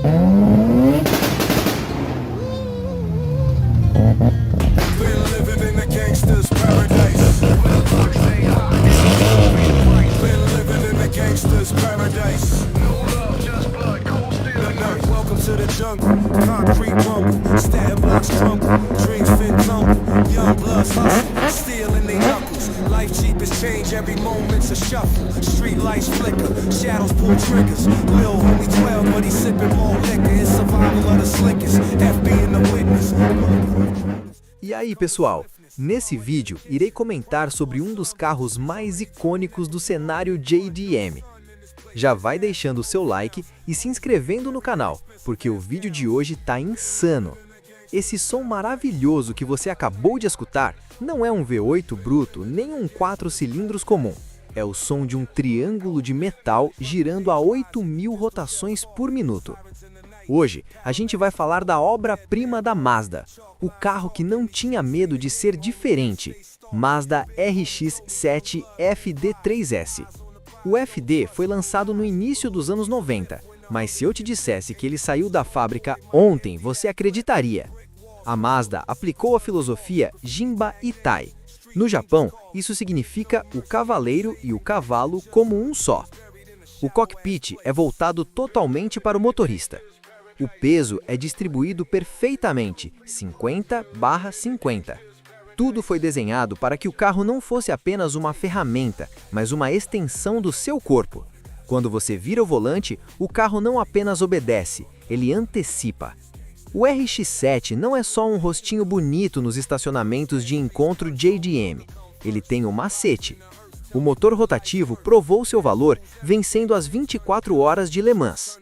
Been living in a gangster's paradise. Been living in a gangster's paradise. No love, just blood, cold steel. Welcome to the jungle. Concrete rumble, stab blocks crumble, dreams fit tumble. Young bloods hustle, steel in their knuckles. Life cheap as change, every moment's a shuffle. Street lights flicker, shadows pull triggers. Lil only 12, but he's sipping more liquor. It's survival of the slickest. FB in the witness. E aí, pessoal? Nesse vídeo, irei comentar sobre um dos carros mais icônicos do cenário JDM. Já vai deixando o seu like e se inscrevendo no canal, porque o vídeo de hoje tá insano. Esse som maravilhoso que você acabou de escutar não é um V8 bruto nem um 4 cilindros comum. É o som de um triângulo de metal girando a 8.000 rotações por minuto. Hoje, a gente vai falar da obra-prima da Mazda, o carro que não tinha medo de ser diferente, Mazda RX-7 FD3S. O FD foi lançado no início dos anos 90, mas se eu te dissesse que ele saiu da fábrica ontem, você acreditaria. A Mazda aplicou a filosofia Jinba Itai. No Japão, isso significa o cavaleiro e o cavalo como um só. O cockpit é voltado totalmente para o motorista. O peso é distribuído perfeitamente, 50/50. Tudo foi desenhado para que o carro não fosse apenas uma ferramenta, mas uma extensão do seu corpo. Quando você vira o volante, o carro não apenas obedece, ele antecipa. O RX-7 não é só um rostinho bonito nos estacionamentos de encontro JDM. Ele tem um macete. O motor rotativo provou seu valor vencendo as 24 horas de Le Mans.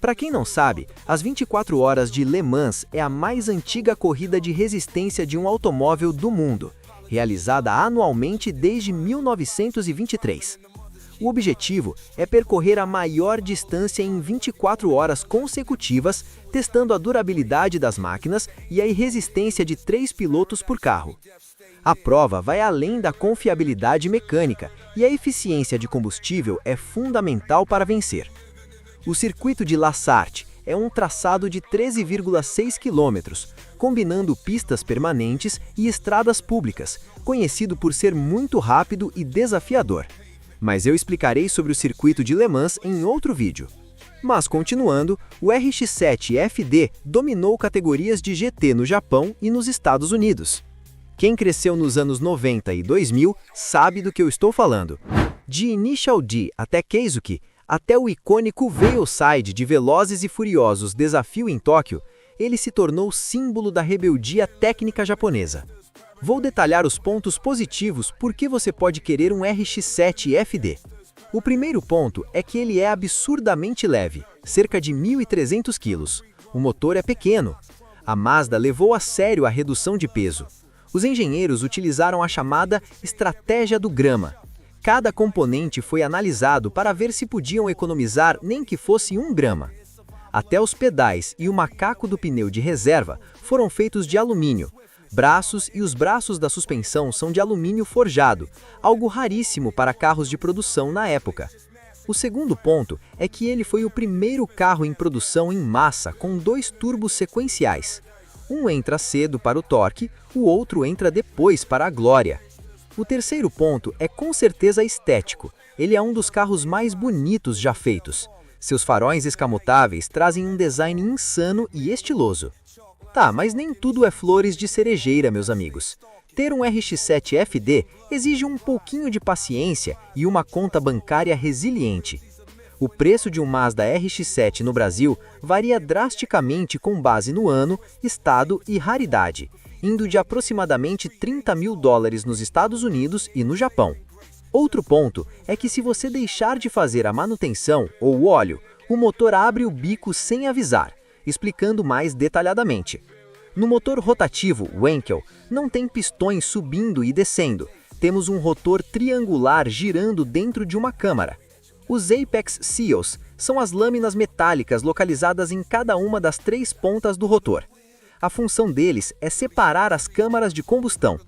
Para quem não sabe, as 24 horas de Le Mans é a mais antiga corrida de resistência de um automóvel do mundo, realizada anualmente desde 1923. O objetivo é percorrer a maior distância em 24 horas consecutivas, testando a durabilidade das máquinas e a resistência de 3 pilotos por carro. A prova vai além da confiabilidade mecânica e a eficiência de combustível é fundamental para vencer. O circuito de La Sarthe é um traçado de 13,6 km, combinando pistas permanentes e estradas públicas, conhecido por ser muito rápido e desafiador. Mas eu explicarei sobre o circuito de Le Mans em outro vídeo. Mas continuando, o RX-7 FD dominou categorias de GT no Japão e nos Estados Unidos. Quem cresceu nos anos 90 e 2000 sabe do que eu estou falando. De Initial D até Keizuki, até o icônico Veilside de Velozes e Furiosos Desafio em Tóquio, ele se tornou símbolo da rebeldia técnica japonesa. Vou detalhar os pontos positivos por que você pode querer um RX-7 FD. O primeiro ponto é que ele é absurdamente leve, cerca de 1.300 kg. O motor é pequeno. A Mazda levou a sério a redução de peso. Os engenheiros utilizaram a chamada estratégia do grama. Cada componente foi analisado para ver se podiam economizar nem que fosse 1 grama. Até os pedais e o macaco do pneu de reserva foram feitos de alumínio. Braços e os braços da suspensão são de alumínio forjado, algo raríssimo para carros de produção na época. O segundo ponto é que ele foi o primeiro carro em produção em massa com 2 turbos sequenciais. Um entra cedo para o torque, o outro entra depois para a glória. O terceiro ponto é com certeza estético. Ele é um dos carros mais bonitos já feitos. Seus faróis escamotáveis trazem um design insano e estiloso. Tá, mas nem tudo é flores de cerejeira, meus amigos. Ter um RX-7 FD exige um pouquinho de paciência e uma conta bancária resiliente. O preço de um Mazda RX-7 no Brasil varia drasticamente com base no ano, estado e raridade, indo de aproximadamente $30.000 nos Estados Unidos e no Japão. Outro ponto é que se você deixar de fazer a manutenção ou o óleo, o motor abre o bico sem avisar, explicando mais detalhadamente. No motor rotativo Wankel, não tem pistões subindo e descendo, temos um rotor triangular girando dentro de uma câmara. Os Apex Seals são as lâminas metálicas localizadas em cada uma das 3 pontas do rotor. A função deles é separar as câmaras de combustão.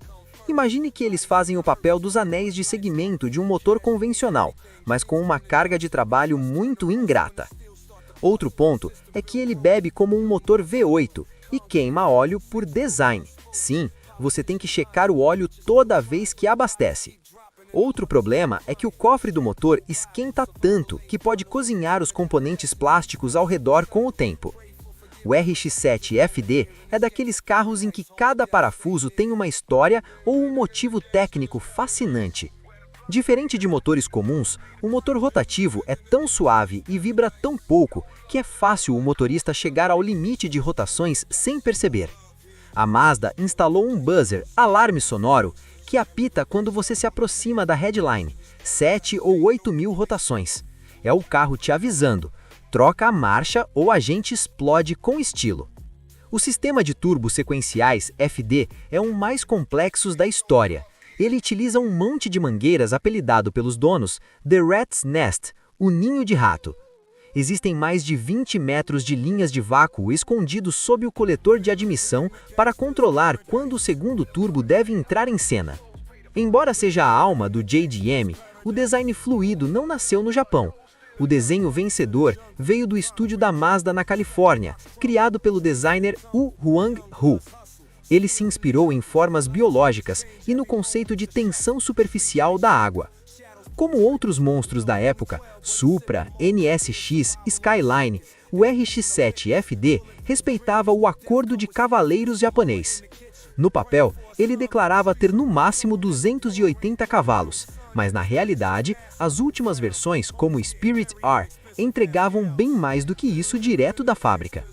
Imagine que eles fazem o papel dos anéis de segmento de um motor convencional, mas com uma carga de trabalho muito ingrata. Outro ponto é que ele bebe como um motor V8 e queima óleo por design. Sim, você tem que checar o óleo toda vez que abastece. Outro problema é que o cofre do motor esquenta tanto que pode cozinhar os componentes plásticos ao redor com o tempo. O RX-7 FD é daqueles carros em que cada parafuso tem uma história ou um motivo técnico fascinante. Diferente de motores comuns, o motor rotativo é tão suave e vibra tão pouco que é fácil o motorista chegar ao limite de rotações sem perceber. A Mazda instalou um buzzer, alarme sonoro, que apita quando você se aproxima da headline, 7 ou 8 mil rotações. É o carro te avisando, troca a marcha ou a gente explode com estilo. O sistema de turbos sequenciais FD é um mais complexo da história. Ele utiliza um monte de mangueiras apelidado pelos donos The Rat's Nest, o ninho de rato. Existem mais de 20 metros de linhas de vácuo escondidos sob o coletor de admissão para controlar quando o segundo turbo deve entrar em cena. Embora seja a alma do JDM, o design fluido não nasceu no Japão. O desenho vencedor veio do estúdio da Mazda na Califórnia, criado pelo designer Wu Huang-hu. Ele se inspirou em formas biológicas e no conceito de tensão superficial da água. Como outros monstros da época, Supra, NSX, Skyline, o RX-7 FD respeitava o acordo de cavaleiros japonês. No papel, ele declarava ter no máximo 280 cavalos, mas na realidade, as últimas versões, como o Spirit R, entregavam bem mais do que isso direto da fábrica.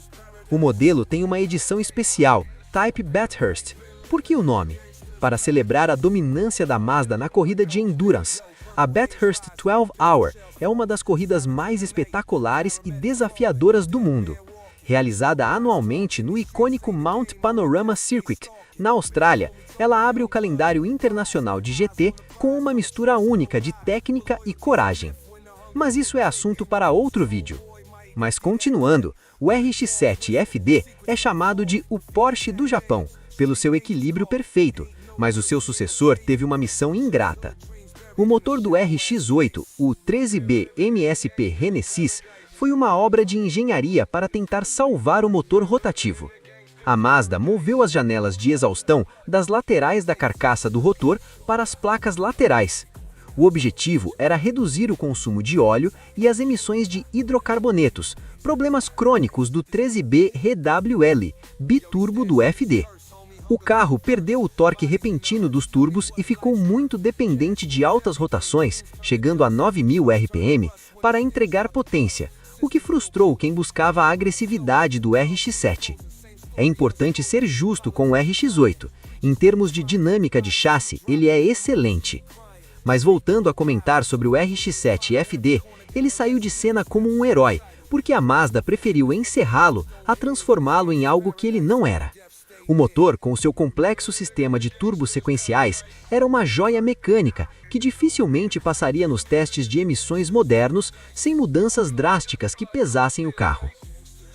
O modelo tem uma edição especial, Type Bathurst. Por que o nome? Para celebrar a dominância da Mazda na corrida de endurance. A Bathurst 12 Hour é uma das corridas mais espetaculares e desafiadoras do mundo. Realizada anualmente no icônico Mount Panorama Circuit, na Austrália, ela abre o calendário internacional de GT com uma mistura única de técnica e coragem. Mas isso é assunto para outro vídeo. Mas continuando, o RX-7 FD é chamado de o Porsche do Japão, pelo seu equilíbrio perfeito, mas o seu sucessor teve uma missão ingrata. O motor do RX-8, o 13B MSP Renesys, foi uma obra de engenharia para tentar salvar o motor rotativo. A Mazda moveu as janelas de exaustão das laterais da carcaça do rotor para as placas laterais. O objetivo era reduzir o consumo de óleo e as emissões de hidrocarbonetos, problemas crônicos do 13B RWL, biturbo do FD. O carro perdeu o torque repentino dos turbos e ficou muito dependente de altas rotações, chegando a 9.000 RPM, para entregar potência, o que frustrou quem buscava a agressividade do RX-7. É importante ser justo com o RX-8. Em termos de dinâmica de chassi, ele é excelente. Mas voltando a comentar sobre o RX-7 FD, ele saiu de cena como um herói, porque a Mazda preferiu encerrá-lo a transformá-lo em algo que ele não era. O motor, com seu complexo sistema de turbos sequenciais, era uma joia mecânica que dificilmente passaria nos testes de emissões modernos sem mudanças drásticas que pesassem o carro.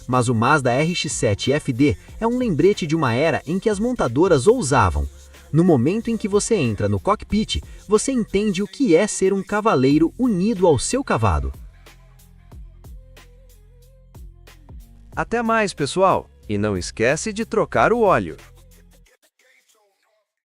Mas o Mazda RX-7 FD é um lembrete de uma era em que as montadoras ousavam. No momento em que você entra no cockpit, você entende o que é ser um cavaleiro unido ao seu cavalo. Até mais, pessoal! E não esquece de trocar o óleo.